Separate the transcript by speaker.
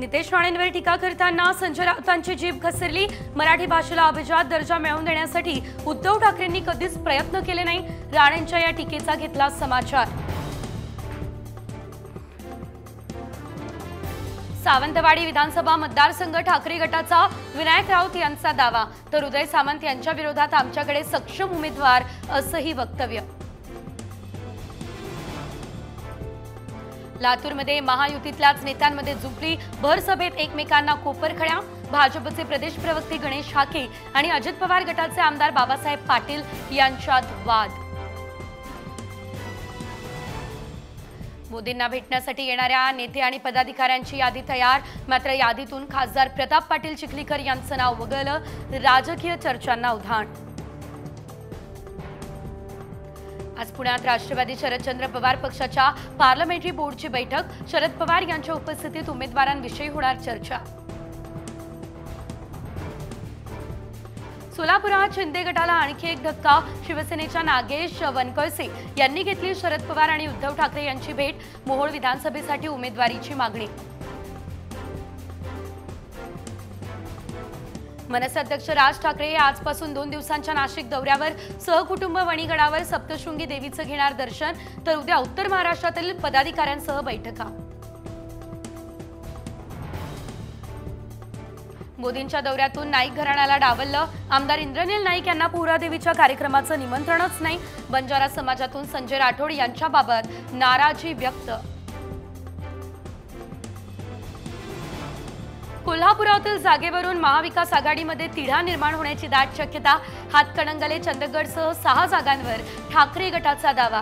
Speaker 1: नितेश राणेंवर टीका करताना संजय राऊतांची जीभ घसरली। मराठी भाषेला अभिजात दर्जा मिळवून देण्यासाठी उद्धव ठाकरेंनी कधीच प्रयत्न केले नाही। राणेंच्या या टीकेचा घेतला समाचार। सावंतवाडी विधानसभा मतदारसंघ ठाकरे गटाचा विनायक राऊत यांचा दावा, तर उदय सामंत यांच्या विरोधात आमच्याकडे सक्षम उमेदवार असंही वक्तव्य। लातूरमध्ये महायुतीतल्याच नेत्यांमध्ये जुंपली भर सभेत एकमेकांना कोपरखळ्या। भाजपचे प्रदेश प्रवक्ते गणेश हाके आणि अजित पवार गटाचे आमदार बाबासाहेब पाटील यांच्यात वाद। मोदींना भेटण्यासाठी येणाऱ्या नेते आणि पदाधिकाऱ्यांची यादी तयार, मात्र यादीतून खासदार प्रताप पाटील चिखलीकर यांचं नाव वगळलं। राजकीय चर्चांना उधाण। आज पुण्यात राष्ट्रवादी शरदचंद्र पवार पक्षाच्या पार्लमेंटरी बोर्डची बैठक। शरद पवार यांच्या उपस्थितीत उमेदवारांविषयी होणार चर्चा। सोलापुरात शिंदे गटाला आणखी एक धक्का। शिवसेनेच्या नागेश वनकळसे यांनी घेतली शरद पवार आणि उद्धव ठाकरे यांची भेट। मोहोळ विधानसभेसाठी उमेदवारीची मागणी। मनसे अध्यक्ष राज ठाकरे आजपासून 2 दिवसांच्या नाशिक दौऱ्यावर। सहकुटुंब वणीगडावर सप्तशृंगी देवीचं घेणार दर्शन, तर उद्या उत्तर महाराष्ट्रातील पदाधिकाऱ्यांसह बैठका। मोदींच्या दौऱ्यातून नाईक घराण्याला डावललं। आमदार इंद्रनील नाईक यांना पोहरादेवीच्या कार्यक्रमाचं निमंत्रणच नाही। बंजारा समाजातून संजय राठोड यांच्याबाबत नाराजी व्यक्त। कोल्हापुरातील जागेवरून महाविकास आघाडीमध्ये तिढा निर्माण होण्याची दाट शक्यता। हातकणंगले चंदगडसह 6 जागांवर ठाकरे गटाचा दावा।